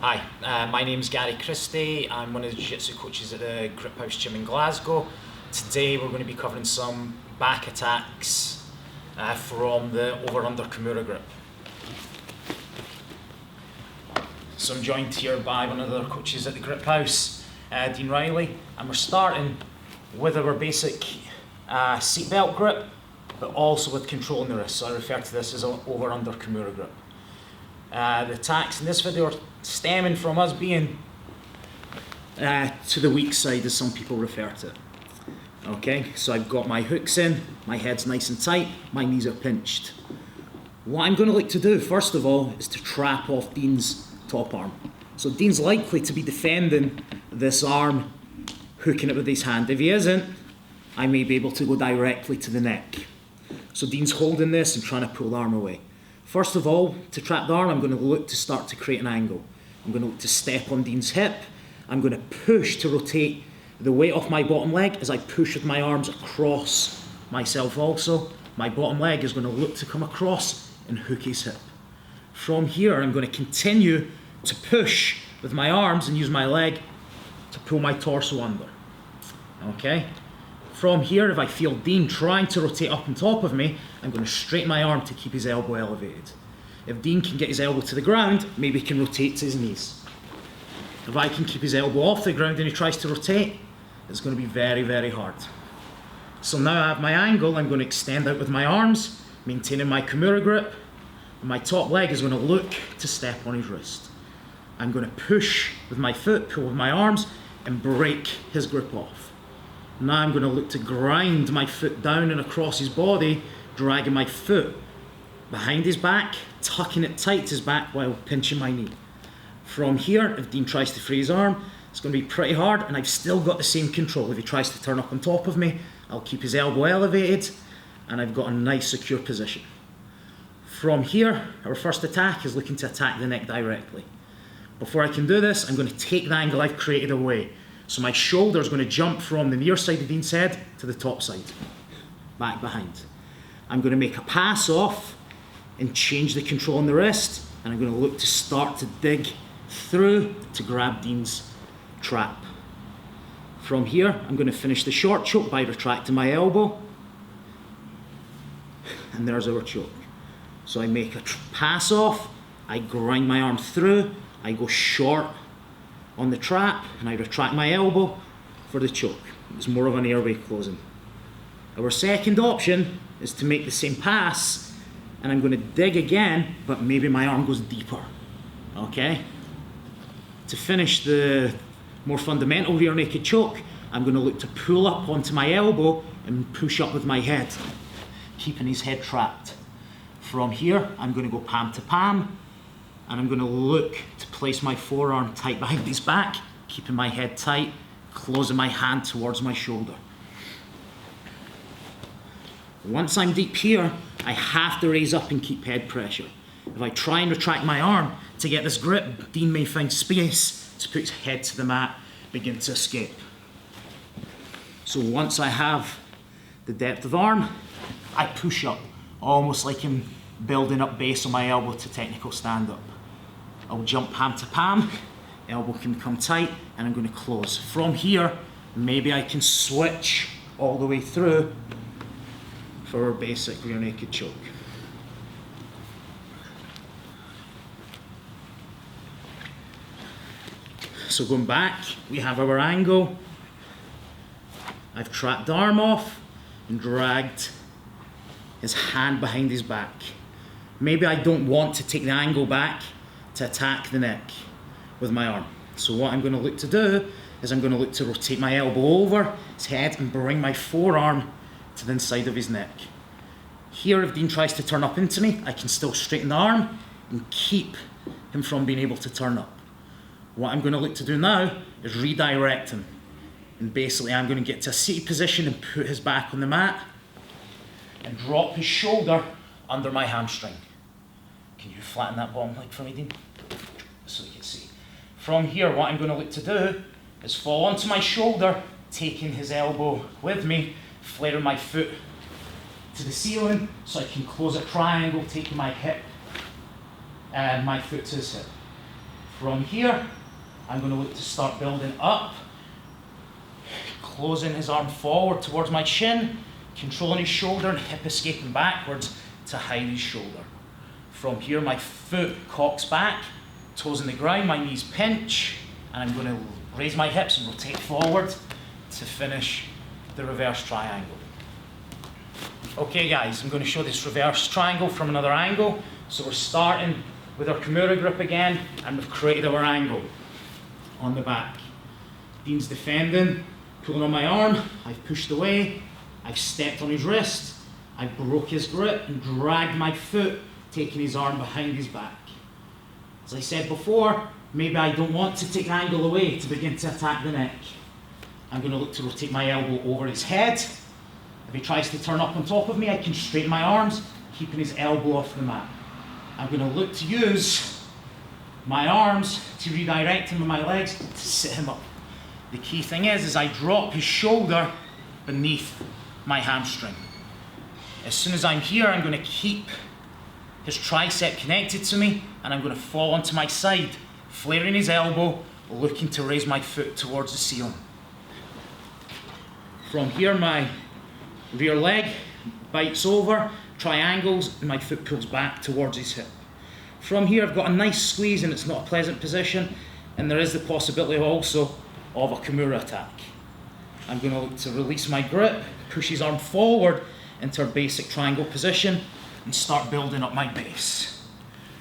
Hi, my name's Gary Christie. I'm one of the jiu-jitsu coaches at the Griphouse Gym in Glasgow. Today we're going to be covering some back attacks from the over-under Kimura grip. So I'm joined here by one of the other coaches at the Griphouse, Dean Riley, and we're starting with our basic seatbelt grip, but also with controlling the wrist. So I refer to this as an over-under Kimura grip. The attacks in this video are stemming from us being to the weak side, as some people refer to it. Okay, so I've got my hooks in, my head's nice and tight, my knees are pinched. What I'm going to like to do, first of all, is to trap off Dean's top arm. So Dean's likely to be defending this arm, hooking it with his hand. If he isn't, I may be able to go directly to the neck. So Dean's holding this and trying to pull the arm away. First of all, to trap the arm, I'm going to look to start to create an angle. I'm going to look to step on Dean's hip. I'm going to push to rotate the weight off my bottom leg as I push with my arms across myself also. My bottom leg is going to look to come across and hook his hip. From here, I'm going to continue to push with my arms and use my leg to pull my torso under. Okay? From here, if I feel Dean trying to rotate up on top of me, I'm going to straighten my arm to keep his elbow elevated. If Dean can get his elbow to the ground, maybe he can rotate to his knees. If I can keep his elbow off the ground and he tries to rotate, it's going to be very, very hard. So now I have my angle, I'm going to extend out with my arms, maintaining my Kimura grip, and my top leg is going to look to step on his wrist. I'm going to push with my foot, pull with my arms, and break his grip off. Now I'm going to look to grind my foot down and across his body, dragging my foot behind his back, tucking it tight to his back while pinching my knee. From here, if Dean tries to free his arm, it's going to be pretty hard, and I've still got the same control. If he tries to turn up on top of me, I'll keep his elbow elevated, and I've got a nice secure position. From here, our first attack is looking to attack the neck directly. Before I can do this, I'm going to take the angle I've created away. So my shoulder is going to jump from the near side of Dean's head to the top side, back behind. I'm going to make a pass off and change the control on the wrist, and I'm going to look to start to dig through to grab Dean's trap. From here, I'm going to finish the short choke by retracting my elbow, and there's our choke. So I make a pass off, I grind my arm through, I go short on the trap, and I retract my elbow for the choke. It's more of an airway closing. Our second option is to make the same pass, and I'm going to dig again, but maybe my arm goes deeper. Okay? To finish the more fundamental rear naked choke, I'm going to look to pull up onto my elbow and push up with my head, keeping his head trapped. From here, I'm going to go palm to palm, and I'm going to look to place my forearm tight behind his back, keeping my head tight, closing my hand towards my shoulder. Once I'm deep here, I have to raise up and keep head pressure. If I try and retract my arm to get this grip, Dean may find space to put his head to the mat, begin to escape. So once I have the depth of arm, I push up, almost like I'm building up base on my elbow to technical stand up. I'll jump palm to palm, elbow can come tight, and I'm going to close. From here, maybe I can switch all the way through for our basic rear naked choke. So going back, we have our angle. I've trapped the arm off and dragged his hand behind his back. Maybe I don't want to take the angle back to attack the neck with my arm. So what I'm going to look to do is I'm going to look to rotate my elbow over his head and bring my forearm to the inside of his neck. Here, if Dean tries to turn up into me, I can still straighten the arm and keep him from being able to turn up. What I'm going to look to do now is redirect him. And basically I'm going to get to a seated position and put his back on the mat and drop his shoulder under my hamstring. Can you flatten that bottom leg for me, Dean? So you can see. From here, what I'm going to look to do is fall onto my shoulder, taking his elbow with me, flaring my foot to the ceiling so I can close a triangle, taking my hip and my foot to his hip. From here, I'm going to look to start building up, closing his arm forward towards my shin, controlling his shoulder and hip escaping backwards to hide his shoulder. From here, my foot cocks back, toes in the ground, my knees pinch, and I'm going to raise my hips and rotate forward to finish the reverse triangle. Okay guys, I'm going to show this reverse triangle from another angle. So we're starting with our Kimura grip again, and we've created our angle on the back. Dean's defending, pulling on my arm, I've pushed away, I've stepped on his wrist, I broke his grip and dragged my foot, taking his arm behind his back. As I said before, maybe I don't want to take the angle away to begin to attack the neck. I'm going to look to rotate my elbow over his head. If he tries to turn up on top of me, I can straighten my arms, keeping his elbow off the mat. I'm going to look to use my arms to redirect him with my legs to sit him up. The key thing is I drop his shoulder beneath my hamstring. As soon as I'm here, I'm going to keep his tricep connected to me, and I'm going to fall onto my side, flaring his elbow, looking to raise my foot towards the ceiling. From here, my rear leg bites over, triangles, and my foot pulls back towards his hip. From here, I've got a nice squeeze, and it's not a pleasant position, and there is the possibility also of a Kimura attack. I'm going to look to release my grip, push his arm forward into our basic triangle position, and start building up my base.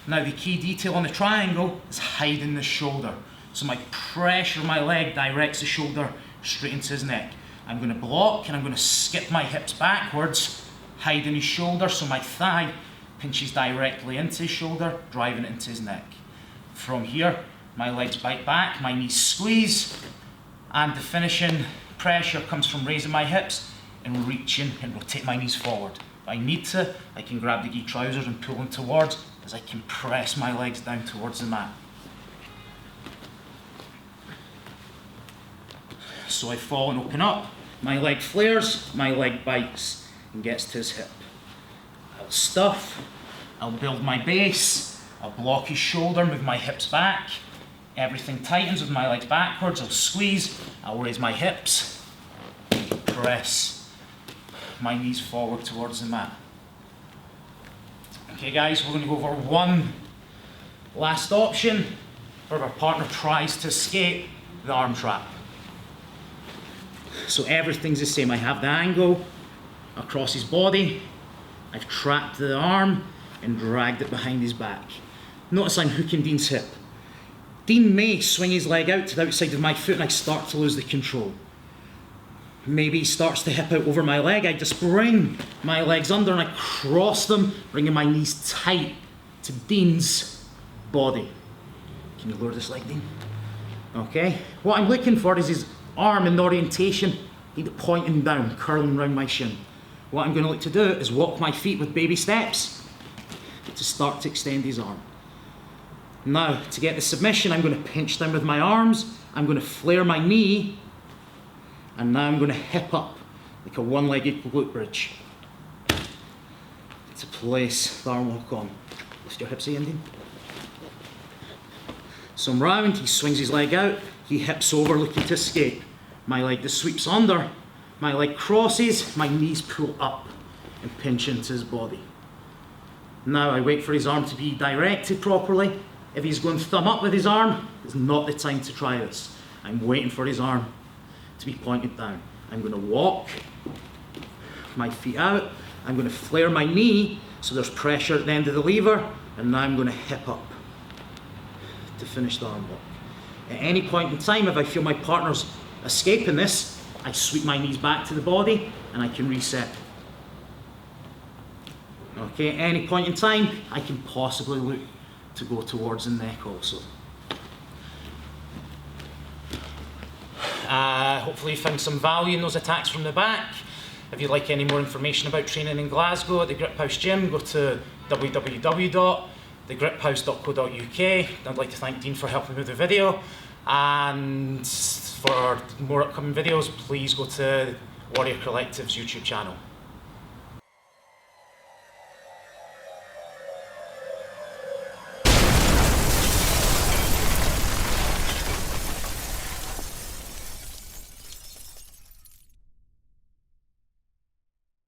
Now, the key detail on the triangle is hiding the shoulder. So my pressure of my leg directs the shoulder straight into his neck. I'm going to block, and I'm going to skip my hips backwards, hiding his shoulder, so my thigh pinches directly into his shoulder, driving it into his neck. From here, my legs bite back, my knees squeeze, and the finishing pressure comes from raising my hips and reaching and rotate my knees forward. If I need to, I can grab the gi trousers and pull them towards as I compress my legs down towards the mat. So I fall and open up, my leg flares, my leg bites and gets to his hip. I'll stuff, I'll build my base, I'll block his shoulder, move my hips back, everything tightens with my legs backwards, I'll squeeze, I'll raise my hips, press my knees forward towards the mat. Okay guys, we're going to go over one last option where our partner tries to escape the arm trap. So everything's the same. I have the angle across his body, I've trapped the arm and dragged it behind his back. Notice I'm hooking Dean's hip. Dean may swing his leg out to the outside of my foot and I start to lose the control. Maybe he starts to hip out over my leg, I just bring my legs under and I cross them, bringing my knees tight to Dean's body. Can you lower this leg, Dean? Okay. What I'm looking for is his arm in the orientation, pointing down, curling around my shin. What I'm going to look to do is walk my feet with baby steps to start to extend his arm. Now, to get the submission, I'm going to pinch down with my arms, I'm going to flare my knee, and now I'm going to hip up like a one-legged glute bridge to place the arm lock on. Lift your hips in, Dean. So I'm round, he swings his leg out, he hips over looking to escape. My leg just sweeps under, my leg crosses, my knees pull up and pinch into his body. Now I wait for his arm to be directed properly. If he's going thumb up with his arm, it's not the time to try this. I'm waiting for his arm to be pointed down. I'm going to walk my feet out, I'm going to flare my knee so there's pressure at the end of the lever, and now I'm going to hip up to finish the arm lock. At any point in time, if I feel my partner's escaping this, I sweep my knees back to the body and I can reset. Okay, at any point in time, I can possibly look to go towards the neck also. Hopefully you found some value in those attacks from the back. If you'd like any more information about training in Glasgow at the Griphouse Gym, go to www.thegriphouse.co.uk. I'd like to thank Dean for helping with the video, and for more upcoming videos, please go to Warrior Collective's YouTube channel.